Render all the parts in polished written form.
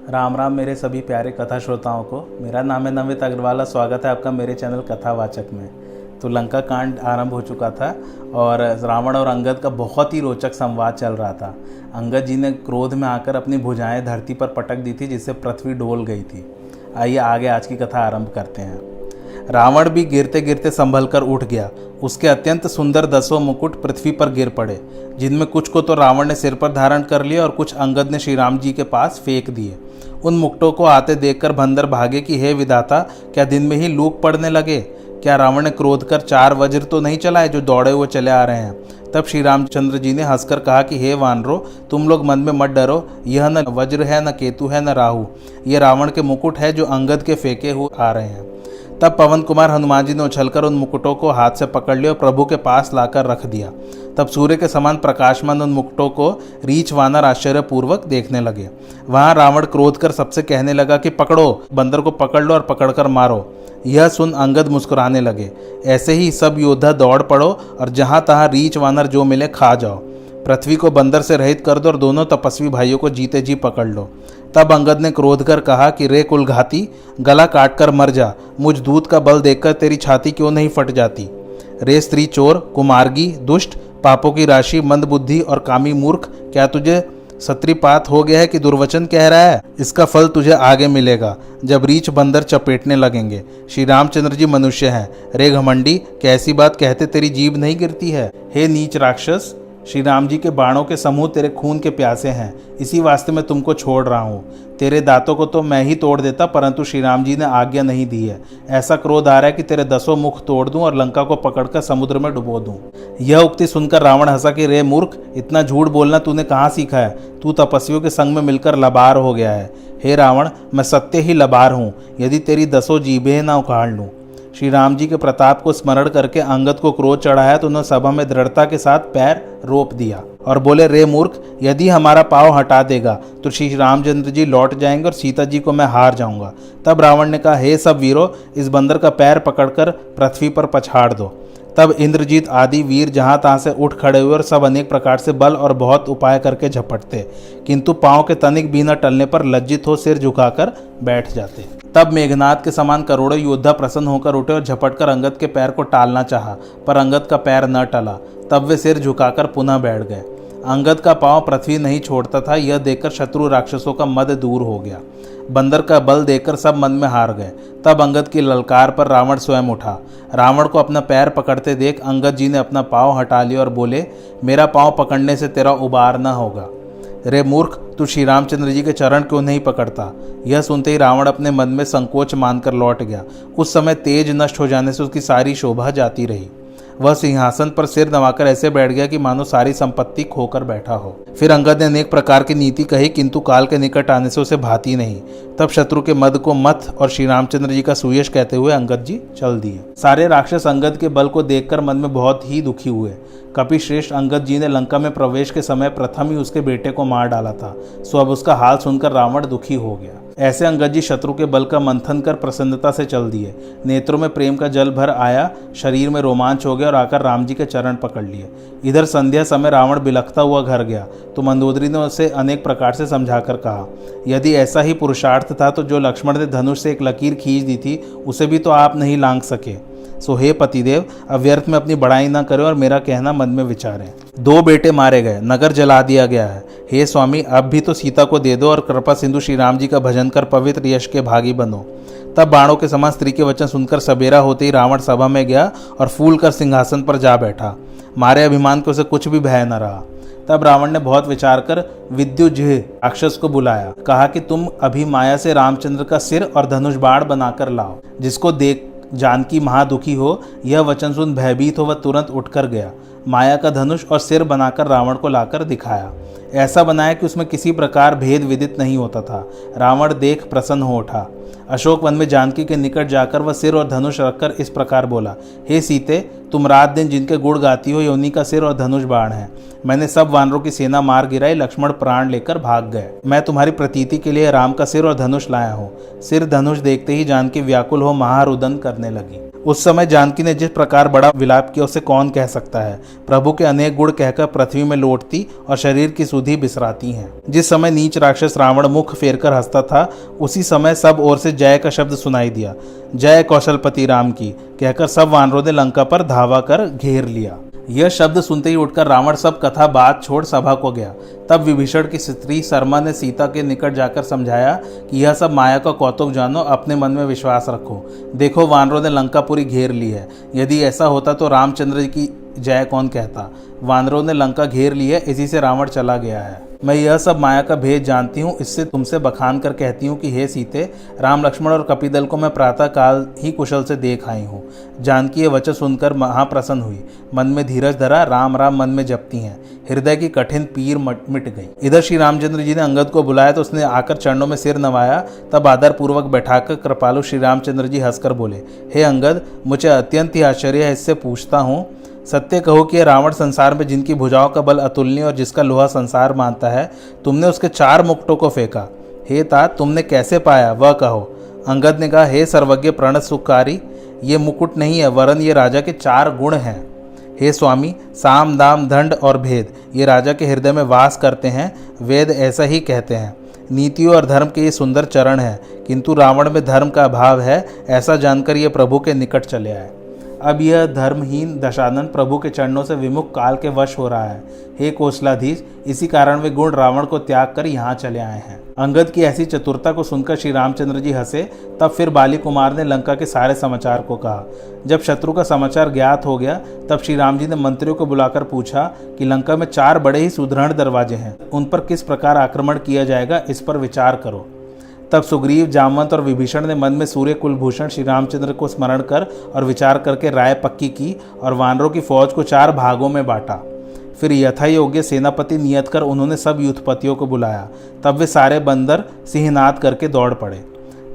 राम राम मेरे सभी प्यारे कथा श्रोताओं को। मेरा नाम है नमित अग्रवाल। स्वागत है आपका मेरे चैनल कथावाचक में। तो लंका कांड आरंभ हो चुका था और रावण और अंगद का बहुत ही रोचक संवाद चल रहा था। अंगद जी ने क्रोध में आकर अपनी भुजाएं धरती पर पटक दी थी, जिससे पृथ्वी डोल गई थी। आइए आगे आज की कथा आरंभ करते हैं। रावण भी गिरते गिरते संभल कर उठ गया। उसके अत्यंत सुंदर 10 मुकुट पृथ्वी पर गिर पड़े, जिनमें कुछ को तो रावण ने सिर पर धारण कर लिया और कुछ अंगद ने श्री राम जी के पास फेंक दिए। उन मुकुटों को आते देखकर बंदर भागे कि हे विधाता, क्या दिन में ही लूक पड़ने लगे? क्या रावण ने क्रोध कर 4 वज्र तो नहीं चलाए जो दौड़े हुए चले आ रहे हैं? तब श्री रामचंद्र जी ने हंसकर कहा कि हे वानरों, तुम लोग मन में मत डरो। यह न वज्र है, न केतु है, न राहु। ये रावण के मुकुट है जो अंगद के फेंके हुए आ रहे हैं। तब पवन कुमार हनुमान जी ने उछलकर उन मुकुटों को हाथ से पकड़ लिया और प्रभु के पास लाकर रख दिया। तब सूर्य के समान प्रकाशमान उन मुकुटों को रीछ वानर आश्चर्यपूर्वक देखने लगे। वहां रावण क्रोध कर सबसे कहने लगा कि पकड़ो, बंदर को पकड़ लो और पकड़कर मारो। यह सुन अंगद मुस्कुराने लगे। ऐसे ही सब योद्धा दौड़ पड़ो और जहां तहां रीछ वानर जो मिले खा जाओ। पृथ्वी को बंदर से रहित कर दो और दोनों तपस्वी भाइयों को जीते जी पकड़ लो। तब अंगद ने क्रोध कर कहा कि रे कुलघाती, गला काट कर मर जा। मुझ दूत का बल देखकर तेरी छाती क्यों नहीं फट जाती? रे स्त्री चोर, कुमार्गी, दुष्ट, पापों की राशि, मंदबुद्धि और कामी मूर्ख, क्या तुझे सत्रीपात हो गया है कि दुर्वचन कह रहा है? इसका फल तुझे आगे मिलेगा, जब रीछ बंदर चपेटने लगेंगे। श्री रामचंद्र जी मनुष्य हैं। रे घमंडी, कैसी बात कहते तेरी जीभ नहीं गिरती है? हे नीच राक्षस, श्री राम जी के बाणों के समूह तेरे खून के प्यासे हैं, इसी वास्ते मैं तुमको छोड़ रहा हूँ। तेरे दांतों को तो मैं ही तोड़ देता, परंतु श्री राम जी ने आज्ञा नहीं दी है। ऐसा क्रोध आ रहा है कि तेरे 10 मुख तोड़ दूं और लंका को पकड़कर समुद्र में डुबो दूं। यह उक्ति सुनकर रावण हंसा कि रे मूर्ख, इतना झूठ बोलना तूने कहाँ सीखा है? तू तपस्वियों के संग में मिलकर लबार हो गया है। हे रावण, मैं सत्य ही लबार हूँ, यदि तेरी 10 जीभें ना उखाड़ लूँ। श्री राम जी के प्रताप को स्मरण करके अंगद को क्रोध चढ़ाया तो उन्होंने सभा में दृढ़ता के साथ पैर रोप दिया और बोले, रे मूर्ख, यदि हमारा पाँव हटा देगा तो श्री रामचंद्र जी लौट जाएंगे और सीता जी को मैं हार जाऊंगा। तब रावण ने कहा, हे सब वीरों, इस बंदर का पैर पकड़कर पृथ्वी पर पछाड़ दो। तब इंद्रजीत आदि वीर जहां तहां से उठ खड़े हुए और सब अनेक प्रकार से बल और बहुत उपाय करके झपटते, किंतु पांव के तनिक भी न टलने पर लज्जित हो सिर झुकाकर बैठ जाते। तब मेघनाद के समान करोड़ों योद्धा प्रसन्न होकर उठे और झपटकर अंगद के पैर को टालना चाहा, पर अंगद का पैर न टला। तब वे सिर झुकाकर पुनः बैठ गए। अंगद का पांव पृथ्वी नहीं छोड़ता था। यह देखकर शत्रु राक्षसों का मद दूर हो गया। बंदर का बल देखकर सब मन में हार गए। तब अंगद की ललकार पर रावण स्वयं उठा। रावण को अपना पैर पकड़ते देख अंगद जी ने अपना पाँव हटा लिया और बोले, मेरा पाँव पकड़ने से तेरा उबार न होगा। रे मूर्ख, तू श्री रामचंद्र जी के चरण क्यों नहीं पकड़ता? यह सुनते ही रावण अपने मन में संकोच मानकर लौट गया। उस समय तेज नष्ट हो जाने से उसकी सारी शोभा जाती रही। वह सिंहासन पर सिर नवाकर ऐसे बैठ गया कि मानो सारी संपत्ति खोकर बैठा हो। फिर अंगद ने अनेक प्रकार की नीति कही, किंतु काल के निकट आने से उसे भाती नहीं। तब शत्रु के मद को मत और श्री रामचंद्र जी का सुयश कहते हुए अंगद जी चल दिए। सारे राक्षस अंगद के बल को देखकर मन में बहुत ही दुखी हुए। कपिश्रेष्ठ अंगद जी ने लंका में प्रवेश के समय प्रथम ही उसके बेटे को मार डाला था, सो अब उसका हाल सुनकर रावण दुखी हो गया। ऐसे अंगद जी शत्रु के बल का मंथन कर प्रसन्नता से चल दिए। नेत्रों में प्रेम का जल भर आया, शरीर में रोमांच हो गया और आकर राम जी के चरण पकड़ लिए। इधर संध्या समय रावण बिलखता हुआ घर गया तो मंदोदरी ने उसे अनेक प्रकार से समझाकर कहा, यदि ऐसा ही पुरुषार्थ था तो जो लक्ष्मण ने धनुष से एक लकीर खींच दी थी उसे भी तो आप नहीं लांघ सके। सो हे पतिदेव, अब व्यर्थ में अपनी बड़ाई न करें और मेरा कहना मन में विचारें। 2 बेटे मारे गए, नगर जला दिया गया है। हे स्वामी, अब भी तो सीता को दे दो और कृपा सिंधु श्री राम जी का भजन कर पवित्र यश के भागी बनो। तब बाणों के समान स्त्री के वचन सुनकर सबेरा होते ही रावण सभा में गया और फूल कर सिंहासन पर जा बैठा। मारे अभिमान को उसे कुछ भी भय न रहा। तब रावण ने बहुत विचार कर विद्युजिह्व राक्षस को बुलाया, कहा कि तुम अभी माया से रामचंद्र का सिर और धनुष बाण बनाकर लाओ। जिसको देख जानकी महादुखी हो, यह वचन सुन भयभीत हो वह तुरंत उठकर गया। माया का धनुष और सिर बनाकर रावण को लाकर दिखाया। ऐसा बनाया कि उसमें किसी प्रकार भेद विदित नहीं होता था। रावण देख प्रसन्न हो उठा। अशोक वन में जानकी के निकट जाकर वह सिर और धनुष रखकर इस प्रकार बोला, हे सीते, तुम रात दिन जिनके गुण गाती हो, ये उन्हीं का सिर और धनुष बाण है। मैंने सब वानरों की सेना मार गिराई, लक्ष्मण प्राण लेकर भाग गए। मैं तुम्हारी प्रतीति के लिए राम का सिर और धनुष लाया हूँ। सिर धनुष देखते ही जानकी व्याकुल हो महारुदन करने लगी। उस समय जानकी ने जिस प्रकार बड़ा विलाप किया उसे कौन कह सकता है। प्रभु के अनेक गुण कहकर पृथ्वी में लौटती और शरीर की सुधि बिसराती हैं। जिस समय नीच राक्षस रावण मुख फेरकर हंसता था, उसी समय सब ओर से जय का शब्द सुनाई दिया। जय कौशलपति राम की कहकर सब वानरों ने लंका पर धावा कर घेर लिया। यह शब्द सुनते ही उठकर रावण सब कथा बात छोड़ सभा को गया। तब विभीषण की स्त्री शर्मा ने सीता के निकट जाकर समझाया कि यह सब माया का कौतुक जानो, अपने मन में विश्वास रखो। देखो, वानरों ने लंका पूरी घेर ली है। यदि ऐसा होता तो रामचंद्र की जय कौन कहता। वानरों ने लंका घेर ली है, इसी से रावण चला गया है। मैं यह सब माया का भेद जानती हूँ, इससे तुमसे बखान कर कहती हूँ कि हे सीते, राम लक्ष्मण और कपिदल को मैं प्रातः काल ही कुशल से देख आई हूँ। जानकी ये वचन सुनकर महाप्रसन्न हुई, मन में धीरज धरा, राम राम मन में जपती हैं। हृदय की कठिन पीर मिट गई। इधर श्री रामचंद्र जी ने अंगद को बुलाया तो उसने आकर चरणों में सिर नवाया। तब आदर पूर्वक बैठाकर कृपालु श्री रामचंद्र जी हंसकर बोले, हे अंगद, मुझे अत्यंत ही आश्चर्य है, इससे पूछता हूँ, सत्य कहो कि रावण संसार में जिनकी भुजाओं का बल अतुलनीय और जिसका लोहा संसार मानता है, तुमने उसके 4 मुकुटों को फेंका। हे तात, तुमने कैसे पाया वह कहो। अंगद ने कहा, हे सर्वज्ञ प्रणत सुखकारी, ये मुकुट नहीं है, वरन ये राजा के 4 गुण हैं। हे स्वामी, साम दाम दंड और भेद ये राजा के हृदय में वास करते हैं। वेद ऐसा ही कहते हैं। नीतियों और धर्म के ये सुंदर चरण हैं, किंतु रावण में धर्म का अभाव है, ऐसा जानकर ये प्रभु के निकट चले आए। अब यह धर्महीन दशानन प्रभु के चरणों से विमुख काल के वश हो रहा है। हे कौशलाधीश, इसी कारण वे गुण रावण को त्याग कर यहाँ चले आए हैं। अंगद की ऐसी चतुरता को सुनकर श्री रामचंद्र जी हंसे। तब फिर बाली कुमार ने लंका के सारे समाचार को कहा। जब शत्रु का समाचार ज्ञात हो गया, तब श्री राम जी ने मंत्रियों को बुलाकर पूछा कि लंका में 4 बड़े ही सुदृढ़ दरवाजे हैं, उन पर किस प्रकार आक्रमण किया जाएगा, इस पर विचार करो। तब सुग्रीव, जामवंत और विभीषण ने मन में सूर्य कुलभूषण श्री रामचंद्र को स्मरण कर और विचार करके राय पक्की की और वानरों की फौज को 4 भागों में बांटा। फिर यथा योग्य सेनापति नियत कर उन्होंने सब युद्धपतियों को बुलाया। तब वे सारे बंदर सिंहनाद करके दौड़ पड़े।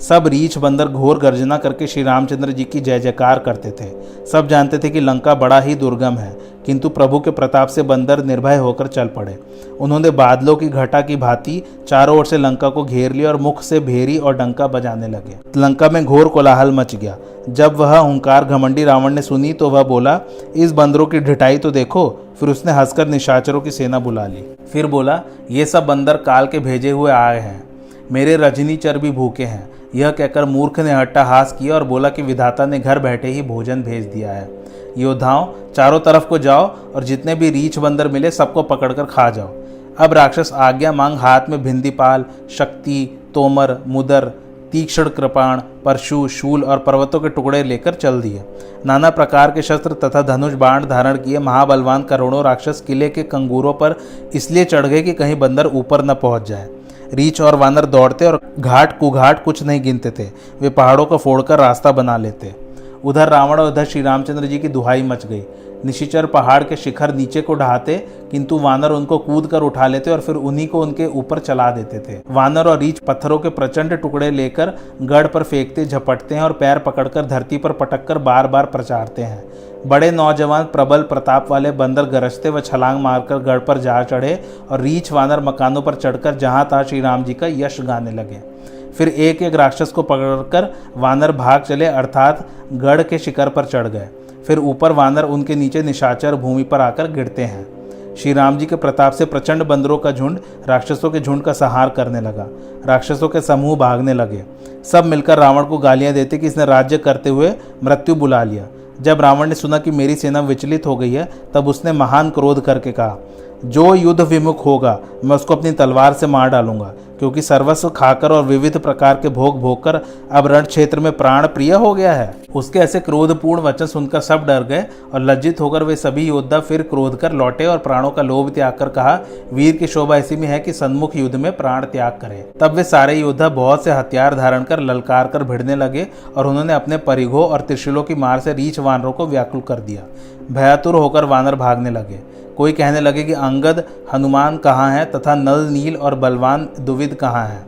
सब रीछ बंदर घोर गर्जना करके श्री रामचंद्र जी की जय जयकार करते थे। सब जानते थे कि लंका बड़ा ही दुर्गम है, किंतु प्रभु के प्रताप से बंदर निर्भय होकर चल पड़े। उन्होंने बादलों की घटा की भांति चारों ओर से लंका को घेर लिया और मुख से भेरी और डंका बजाने लगे। लंका में घोर कोलाहल मच गया। जब वह हुंकार घमंडी रावण ने सुनी तो वह बोला, इस बंदरों की ढिठाई तो देखो। फिर उसने हंसकर निशाचरों की सेना बुला ली। फिर बोला, ये सब बंदर काल के भेजे हुए आए हैं, मेरे रजनीचर भी भूखे हैं। यह कहकर मूर्ख ने अट्टहास किया और बोला कि विधाता ने घर बैठे ही भोजन भेज दिया है। योद्धाओं, चारों तरफ को जाओ और जितने भी रीछ बंदर मिले सबको पकड़कर खा जाओ। अब राक्षस आज्ञा मांग हाथ में भिंदीपाल, शक्ति, तोमर, मुदर, तीक्ष्ण कृपाण, परशु, शूल और पर्वतों के टुकड़े लेकर चल दिए। नाना प्रकार के शस्त्र तथा धनुष बाण धारण किए महाबलवान करोड़ों राक्षस किले के कंगूरों पर इसलिए चढ़ गए कि कहीं बंदर ऊपर न पहुंच जाए। रीछ और वानर दौड़ते और घाट कुघाट कुछ नहीं गिनते थे। वे पहाड़ों को फोड़कर रास्ता बना लेते। उधर रावण और उधर श्री रामचंद्र जी की दुहाई मच गई। निशिचर पहाड़ के शिखर नीचे को ढहाते, किंतु वानर उनको कूद कर उठा लेते और फिर उन्हीं को उनके ऊपर चला देते थे। वानर और रीछ पत्थरों के प्रचंड टुकड़े लेकर गढ़ पर फेंकते, झपटते हैं और पैर पकड़कर धरती पर पटककर बार बार प्रचारते हैं। बड़े नौजवान प्रबल प्रताप वाले बंदर गरजते व छलांग मारकर गढ़ पर जा चढ़े और रीछ वानर मकानों पर चढ़कर जहां तहां श्री राम जी का यश गाने लगे। फिर एक एक राक्षस को पकड़कर वानर भाग चले, अर्थात गढ़ के शिखर पर चढ़ गए। फिर ऊपर वानर, उनके नीचे निशाचर भूमि पर आकर गिरते हैं। श्री राम जी के प्रताप से प्रचंड बंदरों का झुंड राक्षसों के झुंड का संहार करने लगा। राक्षसों के समूह भागने लगे। सब मिलकर रावण को गालियां देते कि इसने राज्य करते हुए मृत्यु बुला लिया। जब रावण ने सुना कि मेरी सेना विचलित हो गई है, तब उसने महान क्रोध करके कहा, जो युद्ध विमुख होगा मैं उसको अपनी तलवार से मार डालूंगा, क्योंकि सर्वस्व खाकर और विविध प्रकार के भोग भोग कर अब रण क्षेत्र में प्राण प्रिय हो गया है। उसके ऐसे क्रोधपूर्ण वचन सुनकर सब डर गए और लज्जित होकर वे सभी योद्धा फिर क्रोध कर लौटे और प्राणों का लोभ त्याग कर कहा, वीर की शोभा ऐसी में है कि सन्मुख युद्ध में प्राण त्याग करे। तब वे सारे योद्धा बहुत से हथियार धारण कर ललकार कर भिड़ने लगे और उन्होंने अपने परिघों और त्रिशूलों की मार से रीछ वानरों को व्याकुल कर दिया। भयातुर होकर वानर भागने लगे। कोई कहने लगे कि अंगद हनुमान कहाँ है तथा नल नील और बलवान दुविद कहाँ है।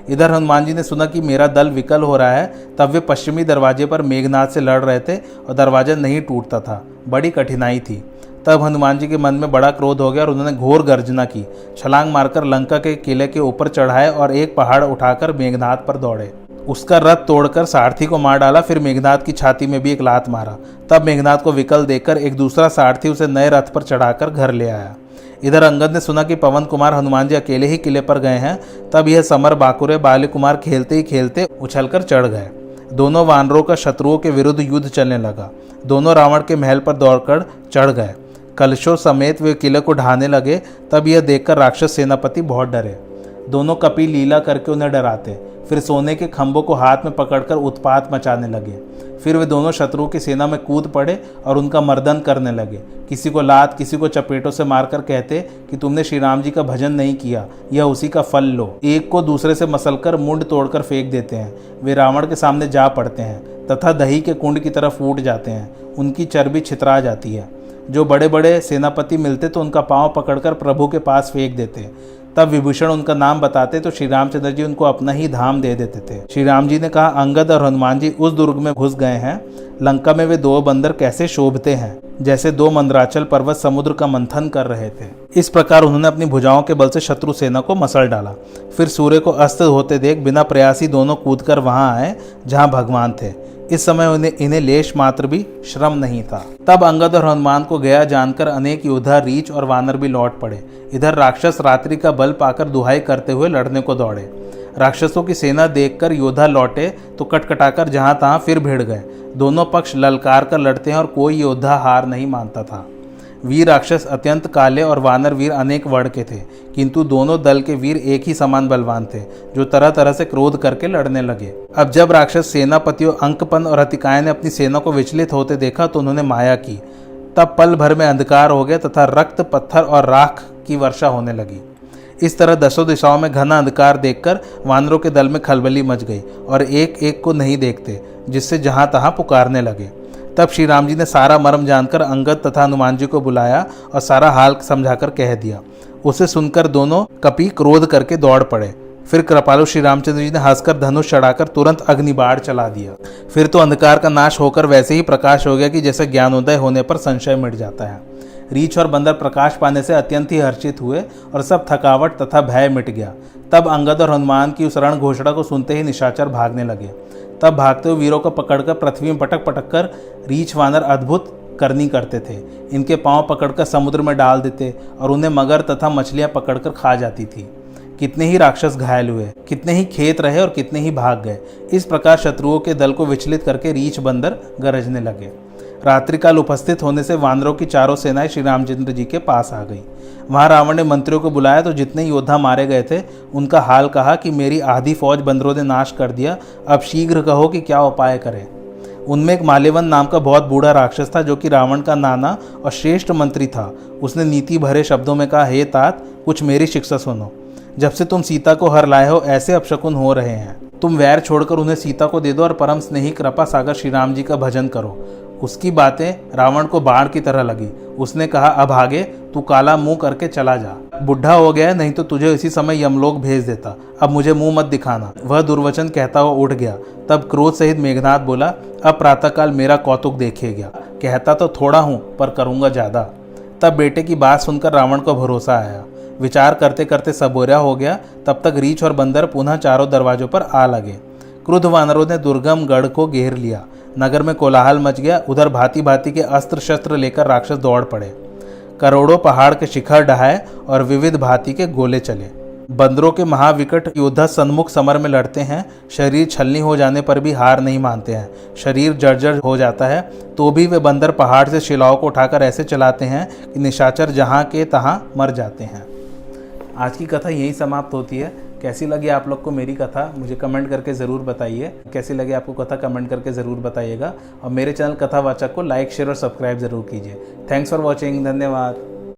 इधर हनुमान जी ने सुना कि मेरा दल विकल हो रहा है, तब वे पश्चिमी दरवाजे पर मेघनाथ से लड़ रहे थे और दरवाजा नहीं टूटता था। बड़ी कठिनाई थी। तब हनुमान जी के मन में बड़ा क्रोध हो गया और उन्होंने घोर गर्जना की, छलांग मारकर लंका के किले के ऊपर चढ़ाए और एक पहाड़ उठाकर मेघनाथ पर दौड़े। उसका रथ तोड़कर सारथी को मार डाला, फिर मेघनाथ की छाती में भी एक लात मारा। तब मेघनाथ को विकल देखकर एक दूसरा सारथी उसे नए रथ पर चढ़ाकर घर ले आया। इधर अंगद ने सुना कि पवन कुमार हनुमान जी अकेले ही किले पर गए हैं। तब यह समर बाकुरे बाली कुमार खेलते ही खेलते उछलकर चढ़ गए। दोनों वानरों का शत्रुओं के विरुद्ध युद्ध चलने लगा। दोनों रावण के महल पर दौड़कर चढ़ गए। कलशों समेत वे किले को ढाने लगे। तब यह देखकर राक्षस सेनापति बहुत डरे। दोनों कपि लीला करके उन्हें डराते, फिर सोने के खंभों को हाथ में पकड़कर उत्पात मचाने लगे। फिर वे दोनों शत्रुओं की सेना में कूद पड़े और उनका मर्दन करने लगे। किसी को लात, किसी को चपेटों से मारकर कहते कि तुमने श्री राम जी का भजन नहीं किया, यह उसी का फल लो। एक को दूसरे से मसलकर मुंड तोड़कर फेंक देते हैं। वे रावण के सामने जा पड़ते हैं तथा दही के कुंड की तरफ फूट जाते हैं। उनकी चर्बी छितरा जाती है। जो बड़े बड़े सेनापति मिलते तो उनका पांव पकड़कर प्रभु के पास फेंक देते। तब विभूषण उनका नाम बताते तो श्री रामचंद्र जी उनको अपना ही धाम दे देते थे। श्री राम जी ने कहा, अंगद और हनुमान जी उस दुर्ग में घुस गए हैं। लंका में वे दो बंदर कैसे शोभते हैं, जैसे दो मंदराचल पर्वत समुद्र का मंथन कर रहे थे। इस प्रकार उन्होंने अपनी भुजाओं के बल से शत्रु सेना को मसल डाला। फिर सूर्य को अस्त होते देख बिना प्रयासी दोनों कूदकर वहां आए जहां भगवान थे। इस समय इन्हें लेश मात्र भी श्रम नहीं था। तब अंगद और हनुमान को गया जानकर अनेक योद्धा, रीछ और वानर भी लौट पड़े। इधर राक्षस रात्रि का बल पाकर दुहाई करते हुए लड़ने को दौड़े। राक्षसों की सेना देखकर योद्धा लौटे तो कटकटाकर जहां तहां फिर भिड़ गए। दोनों पक्ष ललकार कर लड़ते हैं और कोई योद्धा हार नहीं मानता था। वीर राक्षस अत्यंत काले और वानर वीर अनेक वर्ण के थे, किंतु दोनों दल के वीर एक ही समान बलवान थे, जो तरह तरह से क्रोध करके लड़ने लगे। अब जब राक्षस सेनापतियों अंकपन और अतिकाय ने अपनी सेना को विचलित होते देखा तो उन्होंने माया की। तब पल भर में अंधकार हो गया तथा रक्त, पत्थर और राख की वर्षा होने लगी। इस तरह दसों दिशाओं में घना अंधकार देखकर वानरों के दल में खलबली मच गई और एक एक को नहीं देखते, जिससे जहां तहां पुकारने लगे। तब श्री राम जी ने सारा मर्म जानकर अंगद तथा हनुमान जी को बुलाया और सारा हाल समझाकर कह दिया। उसे सुनकर दोनों कपि क्रोध करके दौड़ पड़े। फिर कृपालु श्री रामचंद्र जी ने हंसकर धनुष चढ़ाकर तुरंत अग्निबाण चला दिया। फिर तो अंधकार का नाश होकर वैसे ही प्रकाश हो गया कि जैसे ज्ञानोदय होने पर संशय मिट जाता है। रीछ और बंदर प्रकाश पाने से अत्यंत ही हर्षित हुए और सब थकावट तथा भय मिट गया। तब अंगद और हनुमान की उस रण घोषणा को सुनते ही निशाचर भागने लगे। तब भागते हुए वीरों को पकड़कर पृथ्वी में पटक पटक कर रीछ वानर अद्भुत करनी करते थे। इनके पांव पकड़कर समुद्र में डाल देते और उन्हें मगर तथा मछलियां पकड़कर खा जाती थी। कितने ही राक्षस घायल हुए, कितने ही खेत रहे और कितने ही भाग गए। इस प्रकार शत्रुओं के दल को विचलित करके रीछ बंदर गरजने लगे। रात्रिकाल उपस्थित होने से वानरों की चारों सेनाएं श्री रामचंद्र जी के पास आ गई। वहां रावण ने मंत्रियों को बुलाया तो जितने योद्धा मारे गए थे उनका हाल कहा कि मेरी आधी फौज बंदरों ने नाश कर दिया, अब शीघ्र कहो कि क्या उपाय करें। उनमें एक माल्यवन नाम का बहुत बूढ़ा राक्षस था, जो कि रावण का नाना और श्रेष्ठ मंत्री था। उसने नीति भरे शब्दों में कहा, हे तात, कुछ मेरी शिक्षा सुनो। जब से तुम सीता को हर लाए हो ऐसे अपशकुन हो रहे हैं। तुम वैर छोड़कर उन्हें सीता को दे दो और परम स्नेही कृपा सागर श्री राम जी का भजन करो। उसकी बातें रावण को बाण की तरह लगी। उसने कहा, अब आगे तू काला मुंह करके चला जा। बुढ़ा हो गया, नहीं तो तुझे इसी समय यमलोक भेज देता। अब मुझे मुंह मत दिखाना। वह दुर्वचन कहता हुआ उठ गया। तब क्रोध सहित मेघनाथ बोला, अब प्रातःकाल मेरा कौतुक देखेगा। कहता तो थोड़ा हूं पर करूंगा ज्यादा। तब बेटे की बात सुनकर रावण को भरोसा आया। विचार करते करते सबोरा हो गया। तब तक रीछ और बंदर पुनः चारों दरवाजों पर आ लगे। क्रुद्ध वानरों ने दुर्गम गढ़ को घेर लिया। नगर में कोलाहल मच गया। उधर भांति भांति के अस्त्र शस्त्र लेकर राक्षस दौड़ पड़े। करोड़ों पहाड़ के शिखर ढहाए और विविध भांति के गोले चले। बंदरों के महाविकट योद्धा सन्मुख समर में लड़ते हैं। शरीर छलनी हो जाने पर भी हार नहीं मानते हैं। शरीर जर्जर हो जाता है तो भी वे बंदर पहाड़ से शिलाओं को उठाकर ऐसे चलाते हैं कि निशाचर जहाँ के तहाँ मर जाते हैं। आज की कथा यहीं समाप्त होती है। कैसी लगी आप लोग को मेरी कथा मुझे कमेंट करके ज़रूर बताइए। कैसी लगी आपको कथा कमेंट करके ज़रूर बताइएगा। और मेरे चैनल कथावाचक को लाइक शेयर और सब्सक्राइब ज़रूर कीजिए। Thanks for watching. धन्यवाद।